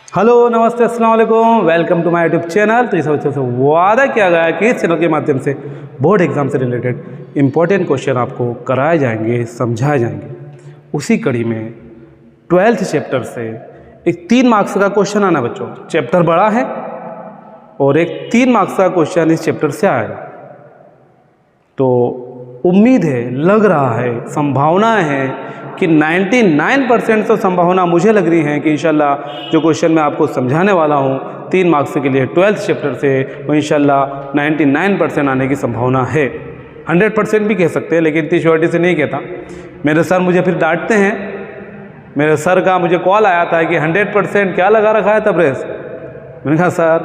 Hello नमस्ते अस्सलाम वालेकुम, welcome to my YouTube channel. तो इस वजह से वादा किया गया कि इस चैनल के माध्यम से बोर्ड एग्जाम से रिलेटेड इंपॉर्टेंट क्वेश्चन आपको कराए जाएंगे, समझाए जाएंगे। उसी कड़ी में 12th चैप्टर से एक 3 मार्क्स का क्वेश्चन आना बच्चों। चैप्टर बड़ा है और एक 3 मार्क्स का क्वेश्चन इस चैप्टर से आएगा। तो उम्मीद है, लग रहा है, संभावना है कि 99% तो संभावना मुझे लग रही है कि इंशाल्लाह जो क्वेश्चन मैं आपको समझाने वाला हूँ 3 मार्क्स के लिए 12th चैप्टर से, वो इंशाल्लाह 99% आने की संभावना है। 100% भी कह सकते हैं, लेकिन इतनी श्योरिटी से नहीं कहता। मेरे सर मुझे फिर डांटते हैं। मेरे सर का मुझे कॉल आया था कि 100% क्या लगा रखा है तब्रेज़। मैंने कहा सर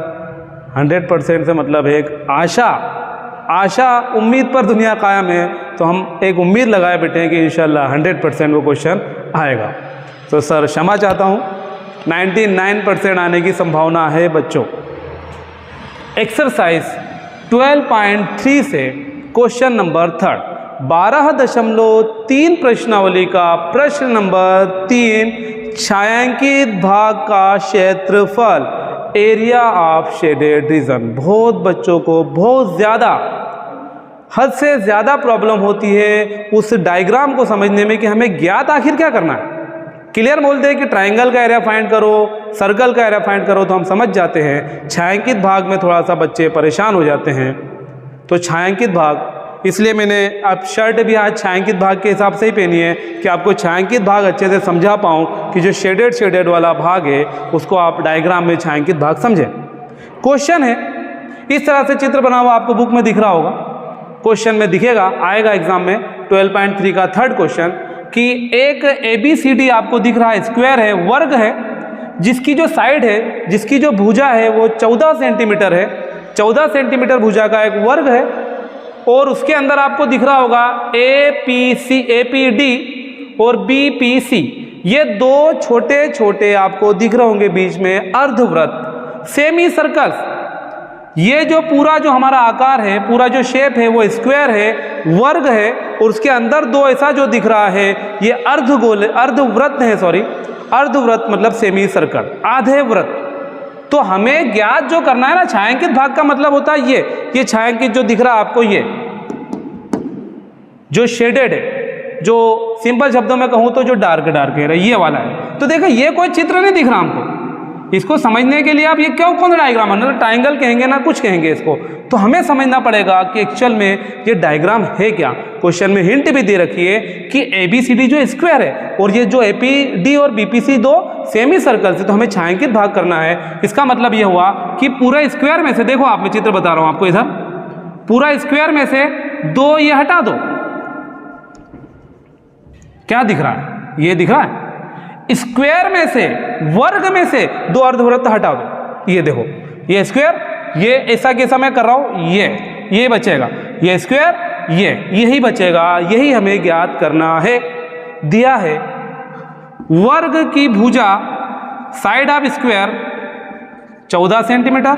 100% से मतलब एक आशा उम्मीद पर दुनिया कायम है, तो हम एक उम्मीद लगाए बैठे हैं कि इंशाल्लाह 100% वो क्वेश्चन आएगा। तो सर क्षमा चाहता हूँ, 99% आने की संभावना है बच्चों। एक्सरसाइज 12.3 से क्वेश्चन नंबर 3 12.3 प्रश्नावली का प्रश्न नंबर 3, छायांकित भाग का क्षेत्रफल, एरिया ऑफ शेडेड रीजन। बहुत बच्चों को बहुत ज़्यादा, हद से ज़्यादा प्रॉब्लम होती है उस डायग्राम को समझने में कि हमें ज्ञात आखिर क्या करना है। क्लियर बोलते हैं कि ट्रायंगल का एरिया फाइंड करो, सर्कल का एरिया फाइंड करो, तो हम समझ जाते हैं। छायांकित भाग में थोड़ा सा बच्चे परेशान हो जाते हैं। तो छायांकित भाग, इसलिए मैंने अब शर्ट भी आज छायांकित भाग के हिसाब से ही पहनी है कि आपको छायांकित भाग अच्छे से समझा पाऊँ कि जो शेडेड वाला भाग है उसको आप डायग्राम में छायांकित भाग समझें। क्वेश्चन है इस तरह से, चित्र बना हुआ आपको बुक में दिख रहा होगा, क्वेश्चन में दिखेगा, आएगा एग्जाम में 12.3 का 3rd क्वेश्चन कि एक ABCD आपको दिख रहा है, स्क्वायर है, वर्ग है, जिसकी जो साइड है, जिसकी जो भुजा है वो 14 सेंटीमीटर है। 14 सेंटीमीटर भुजा का एक वर्ग है और उसके अंदर आपको दिख रहा होगा APD और BPC, ये दो छोटे छोटे आपको दिख रहे होंगे बीच में अर्धवृत्त, सेमी सर्कल्स। ये जो पूरा जो हमारा आकार है, पूरा जो शेप है वो स्क्वायर है, वर्ग है, और उसके अंदर दो ऐसा जो दिख रहा है ये अर्धवृत्त है, अर्धवृत्त मतलब सेमी सर्कल, आधे वृत्त। तो हमें ज्ञात जो करना है ना, छायांकित भाग का मतलब होता है ये छायांकित जो दिख रहा है आपको, ये जो शेडेड है, जो सिंपल शब्दों में कहूँ तो जो डार्क है, ये वाला है। तो देखो ये कोई चित्र नहीं दिख रहा हमको, इसको समझने के लिए आप ये क्यों कौन डायग्राम है, ट्राइंगल कहेंगे ना कुछ कहेंगे इसको, तो हमें समझना पड़ेगा कि एक्चुअल में ये डायग्राम है क्या। क्वेश्चन में हिंट भी दे रखी है कि ABCD जो स्क्वायर है और ये जो APD और BPC दो सेमी सर्कल से, तो हमें छायांकित भाग करना है। इसका मतलब ये हुआ कि पूरा स्क्वायर में से, देखो आप, मैं चित्र बता रहा हूं आपको, इधर पूरा स्क्वायर में से दो ये हटा दो। क्या दिख रहा है, ये दिख रहा है, स्क्वायर में से, वर्ग में से दो अर्धवृत्त हटा दो। ये देखो, ये स्क्वायर, ये ऐसा कैसा मैं कर रहा हूं, ये बचेगा, ये स्क्वायर, यही बचेगा। यही हमें ज्ञात करना है। दिया है वर्ग की भुजा, side of square 14 centimetre,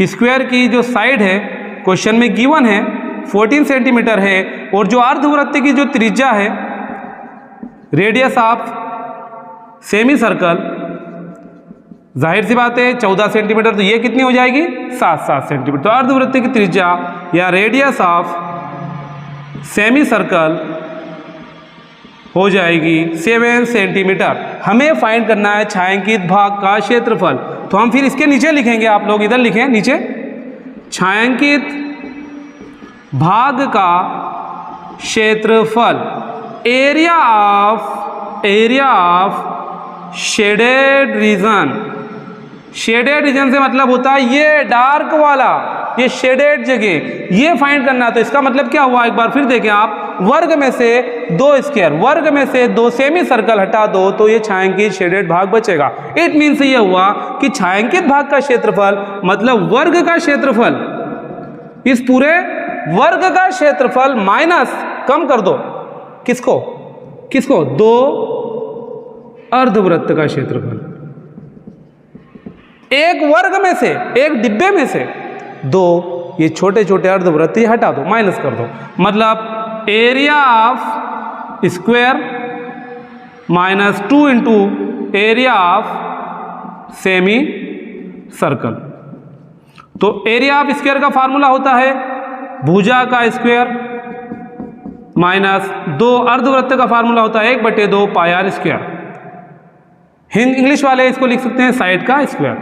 square की जो साइड है क्वेश्चन में गिवन है 14 सेंटीमीटर है, और जो अर्धवृत्त की जो त्रिज्या है, रेडियस ऑफ सेमी सर्कल, जाहिर सी बात है 14 सेंटीमीटर, तो ये कितनी हो जाएगी 7 सेंटीमीटर। तो अर्धवृत्त की त्रिज्या या रेडियस ऑफ सेमी सर्कल हो जाएगी 7 सेंटीमीटर। हमें फाइंड करना है छायांकित भाग का क्षेत्रफल। तो हम फिर इसके नीचे लिखेंगे, आप लोग इधर लिखें नीचे, छायांकित भाग का क्षेत्रफल, area of shaded region. Shaded region से मतलब होता है ये डार्क वाला, ये शेडेड जगह, ये फाइंड करना। तो इसका मतलब क्या हुआ, एक बार फिर देखें आप, वर्ग में से दो स्क्वायर, वर्ग में से दो सेमी सर्कल हटा दो, तो ये छायांकित शेडेड भाग बचेगा। इट मीन्स ये हुआ कि छायांकित भाग का क्षेत्रफल मतलब वर्ग का क्षेत्रफल, इस पूरे वर्ग का क्षेत्रफल माइनस, कम कर दो, किसको दो अर्धवृत्त का क्षेत्रफल। एक वर्ग में से, एक डिब्बे में से दो ये छोटे छोटे अर्धवृत्त हटा दो, माइनस कर दो, मतलब area of square -2 into area of semi circle. तो एरिया ऑफ स्क्वायर का फार्मूला होता है भुजा का स्क्वायर माइनस 2 अर्धवृत्त का फार्मूला होता है 1/2 पाई आर स्क्वायर। इंग्लिश वाले इसको लिख सकते हैं साइड का स्क्वायर।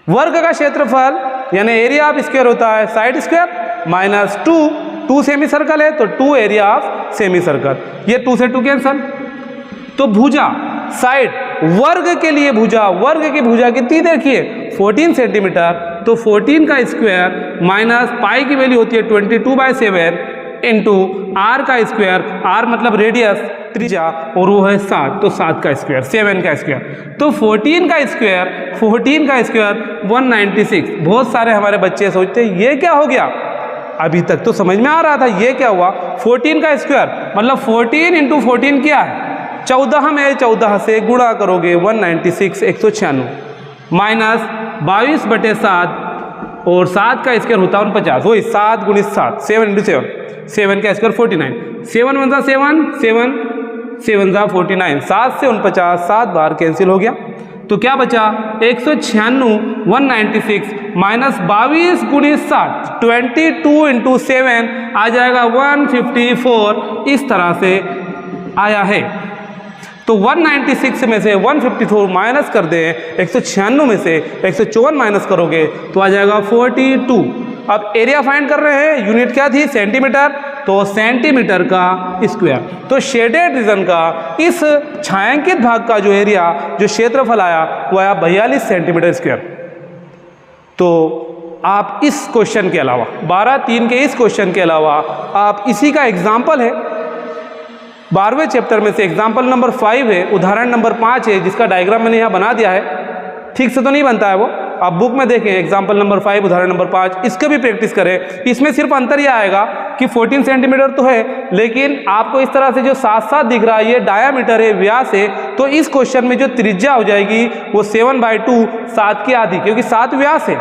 वर्ग का क्षेत्रफल यानी एरिया ऑफ स्क्वायर होता है side square minus 2 semi circle है तो 2 एरिया ऑफ सेमी सर्कल। ये 2 से 2 कैंसल। तो भुजा साइड वर्ग के लिए भुजा, वर्ग की भुजा कितनी देखिए 14 सेंटीमीटर, तो 14 का स्क्वायर माइनस पाई की वैल्यू होती है 22/7 इंटू आर का स्क्वायर, आर मतलब रेडियस त्रिज्या और वो है 7, तो 7 का स्क्वायर 7 का स्क्वायर। तो 14 का स्क्वायर 196। बहुत सारे हमारे बच्चे सोचते हैं ये क्या हो गया, अभी तक तो समझ में आ रहा था ये क्या हुआ। 14 का स्क्वायर मतलब 14 इंटू 14 क्या है 14 में 14 से गुणा करोगे 196 196 माइनस 22/7 और 7 का स्क्वायर होता है 49, वही 7 × 7 7 इंटू 7 का स्क्वायर 49, 7 × 1 7 7 7 × 49, 7 से 49 7 बार कैंसिल हो गया। तो क्या बचा 196 196 माइनस 22 × 7 22 इंटू 7 आ जाएगा 154। इस तरह से आया है। तो 196 में से 154 माइनस कर दें, 196 में से 154 माइनस करोगे तो आ जाएगा 42। अब एरिया फाइंड कर रहे हैं, यूनिट क्या थी सेंटीमीटर, तो सेंटीमीटर का स्क्वायर। तो शेडेड रीजन का इस छायांकित भाग का जो एरिया जो क्षेत्रफल आया वो आया 42 सेंटीमीटर स्क्वायर। तो आप इस क्वेश्चन के अलावा 12(3) के इस क्वेश्चन के अलावा आप इसी का एग्जाम्पल है 12वें चैप्टर में से एग्जाम्पल नंबर 5 है, उदाहरण नंबर 5 है, जिसका डायग्राम मैंने यहाँ बना दिया है। ठीक से तो नहीं बनता है वो, आप बुक में देखें एग्जाम्पल नंबर 5 उदाहरण नंबर 5, इसका भी प्रैक्टिस करें। इसमें सिर्फ अंतर यह आएगा कि 14 सेंटीमीटर तो है, लेकिन आपको इस तरह से जो 7 दिख रहा है ये डायामीटर है, व्यास है। तो इस क्वेश्चन में जो त्रिज्या हो जाएगी वो 7/2 7 की आधी, क्योंकि 7 व्यास है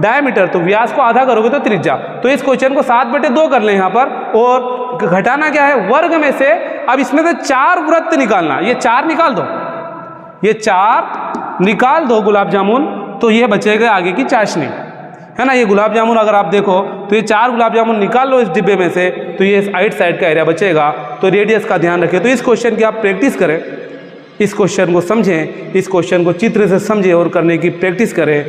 डायमीटर, तो व्यास को आधा करोगे तो त्रिज्या। तो इस क्वेश्चन को 7/2 कर लें यहाँ पर, और घटाना क्या है वर्ग में से। अब इसमें से 4 वृत्त निकालना, ये 4 निकाल दो, ये 4 निकाल दो गुलाब जामुन, तो ये बचेगा आगे की चाशनी, है ना। ये गुलाब जामुन अगर आप देखो तो ये 4 गुलाब जामुन निकाल लो इस डिब्बे में से, तो ये राइट साइड का एरिया बचेगा। तो रेडियस का ध्यान रखें। तो इस क्वेश्चन की आप प्रैक्टिस करें, इस क्वेश्चन को समझें, इस क्वेश्चन को चित्र से समझें और करने की प्रैक्टिस करें,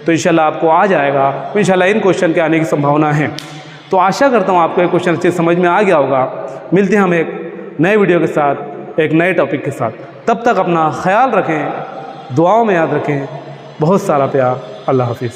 तो इंशाल्लाह आपको आ जाएगा। तो इंशाल्लाह इन क्वेश्चन के आने की संभावना है। तो आशा करता हूँ आपको ये क्वेश्चन अच्छे समझ में आ गया होगा। मिलते हैं हम एक नए वीडियो के साथ, एक नए टॉपिक के साथ। तब तक अपना ख्याल रखें, दुआओं में याद रखें। बहुत सारा प्यार। अल्लाह हाफिज़।